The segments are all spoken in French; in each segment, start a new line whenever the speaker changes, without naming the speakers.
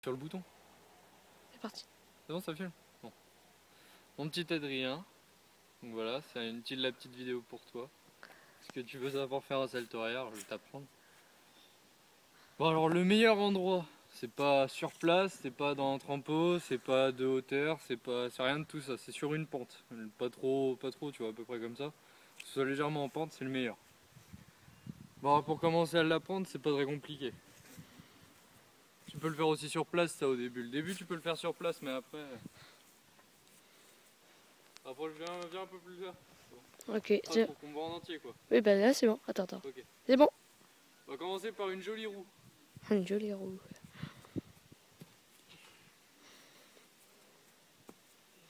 Sur le bouton.
C'est parti.
C'est bon, ça filme? Bon. Mon petit Adrien. Donc voilà, c'est la petite vidéo pour toi. Est-ce que tu veux savoir faire un salto arrière? Je vais t'apprendre. Bon alors le meilleur endroit, c'est pas sur place, c'est pas dans un trempeau, c'est pas de hauteur, c'est rien de tout ça, c'est sur une pente. Pas trop, tu vois, à peu près comme ça. Que ce soit légèrement en pente, c'est le meilleur. Bon, pour commencer à l'apprendre, c'est pas très compliqué. Tu peux le faire aussi sur place, ça, au début. Le début, tu peux le faire sur place, mais après... Après, viens un peu plus là.
Ok,
Ah,
c'est...
pour qu'on voit en entier, quoi.
Oui, bah là, c'est bon. Attends.
Ok.
C'est bon.
On va commencer par une jolie roue.
Une jolie roue.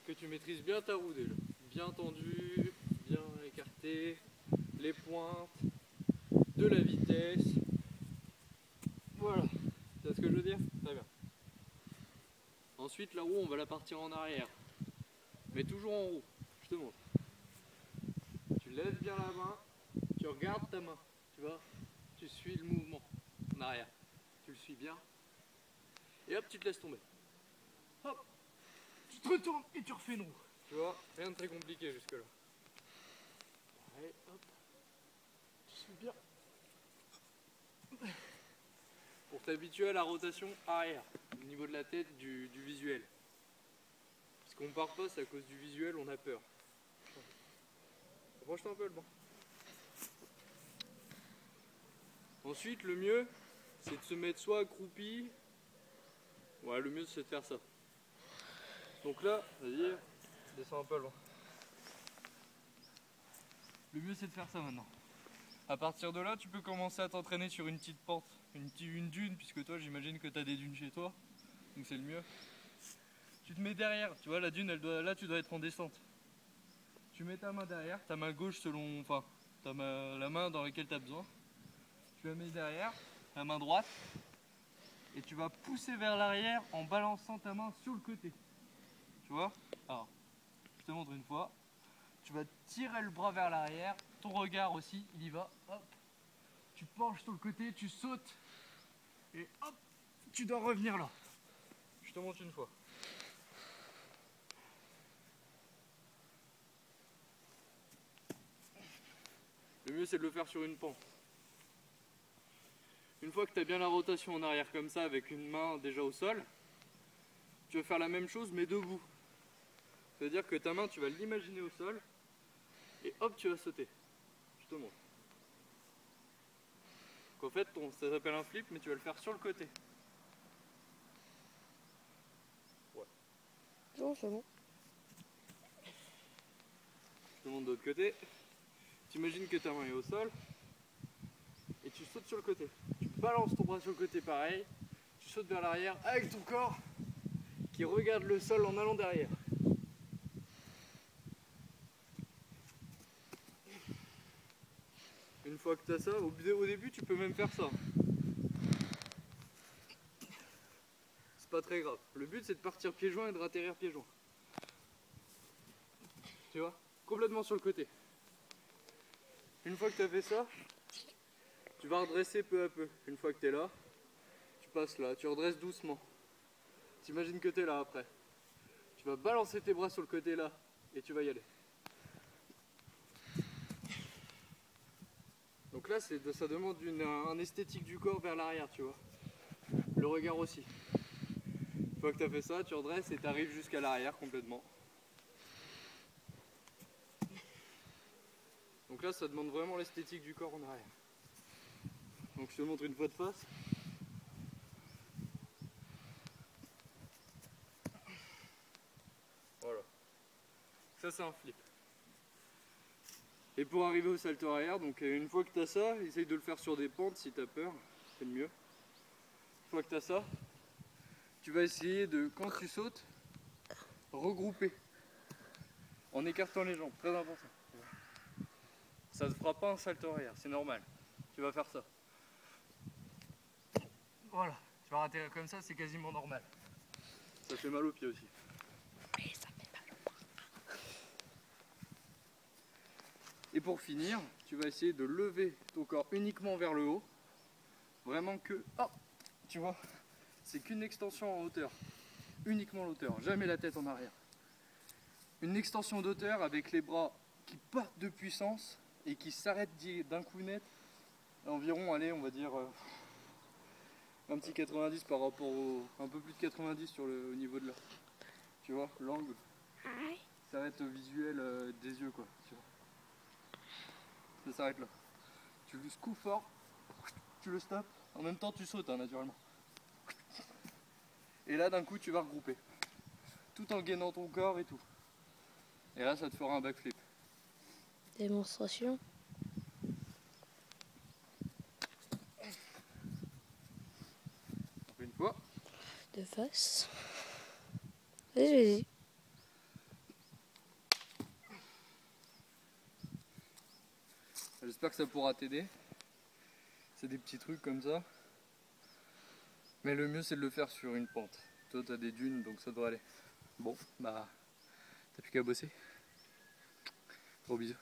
Que tu maîtrises bien ta roue, déjà. Bien tendue, bien écartée, les pointes, de la vitesse. Voilà. C'est ce que je veux dire? Très bien. Ensuite, la roue, on va la partir en arrière. Mais toujours en roue. Je te montre. Tu lèves bien la main, tu regardes ta main, tu vois, tu suis le mouvement en arrière. Tu le suis bien. Et hop, tu te laisses tomber. Hop, tu te retournes et tu refais une roue. Tu vois, rien de très compliqué jusque là. Allez, hop, tu suis bien. Pour t'habituer à la rotation arrière, au niveau de la tête, du visuel. Parce qu'on part pas, c'est à cause du visuel, on a peur. Approche-toi un peu le banc. Ensuite, le mieux, c'est de se mettre soit accroupi. Ouais, le mieux, c'est de faire ça. Donc là, vas-y, descends un peu le banc. Le mieux, c'est de faire ça maintenant. À partir de là, tu peux commencer à t'entraîner sur une petite pente, une dune, puisque toi, j'imagine que tu as des dunes chez toi. Donc c'est le mieux. Tu te mets derrière, tu vois, la dune, là, tu dois être en descente. Tu mets ta main derrière, ta main gauche selon, enfin, la main dans laquelle tu as besoin. Tu la mets derrière, la main droite, et tu vas pousser vers l'arrière en balançant ta main sur le côté. Tu vois? Alors, je te montre une fois. Tu vas tirer le bras vers l'arrière, ton regard aussi, il y va, hop. Tu penches sur le côté, tu sautes, et hop, tu dois revenir là. Je te montre une fois. Le mieux, c'est de le faire sur une pente. Une fois que tu as bien la rotation en arrière comme ça, avec une main déjà au sol, tu vas faire la même chose mais debout. C'est-à-dire que ta main, tu vas l'imaginer au sol, et hop, tu vas sauter. Je te montre. Donc en fait, ça s'appelle un flip, mais tu vas le faire sur le côté. Ouais.
Non, c'est bon.
Je te montre de l'autre côté. Tu imagines que ta main est au sol, et tu sautes sur le côté. Tu balances ton bras sur le côté pareil, tu sautes vers l'arrière avec ton corps qui regarde le sol en allant derrière. Une fois que tu as ça, au début tu peux même faire ça. C'est pas très grave. Le but c'est de partir pieds joints et de ratterrir pieds joints. Tu vois? Complètement sur le côté. Une fois que tu as fait ça, tu vas redresser peu à peu. Une fois que tu es là, tu passes là, tu redresses doucement. T'imagines que tu es là après. Tu vas balancer tes bras sur le côté là et tu vas y aller. Donc là, ça demande un esthétique du corps vers l'arrière, tu vois. Le regard aussi. Une fois que tu as fait ça, tu redresses et tu arrives jusqu'à l'arrière complètement. Donc là, ça demande vraiment l'esthétique du corps en arrière. Donc je te montre une fois de face. Voilà. Ça, c'est un flip. Et pour arriver au salto arrière, donc une fois que tu as ça, essaye de le faire sur des pentes si tu as peur, c'est le mieux. Une fois que tu as ça, tu vas essayer de, quand tu sautes, regrouper en écartant les jambes, très important. Ça ne fera pas un salto arrière, c'est normal. Tu vas faire ça. Voilà, tu vas atterrir comme ça, c'est quasiment normal. Ça fait mal aux pieds aussi.
Oui, ça fait mal au bras.
Et pour finir, tu vas essayer de lever ton corps uniquement vers le haut. Vraiment que, oh, tu vois, c'est qu'une extension en hauteur. Uniquement l'hauteur, jamais la tête en arrière. Une extension d'auteur avec les bras qui partent de puissance et qui s'arrêtent d'un coup net. Environ, allez, on va dire un petit 90 par rapport un peu plus de 90 au niveau de là. Tu vois, l'angle s'arrête au visuel des yeux, quoi. Tu vois. Ça s'arrête là. Tu le secoues fort, tu le stops, en même temps tu sautes, hein, naturellement. Et là d'un coup tu vas regrouper. Tout en gainant ton corps et tout. Et là ça te fera un backflip.
Démonstration.
Une fois.
De face. Vas-y.
J'espère que ça pourra t'aider. C'est des petits trucs comme ça. Mais le mieux c'est de le faire sur une pente. Toi t'as des dunes donc ça devrait aller. Bon, bah t'as plus qu'à bosser. Gros bisous.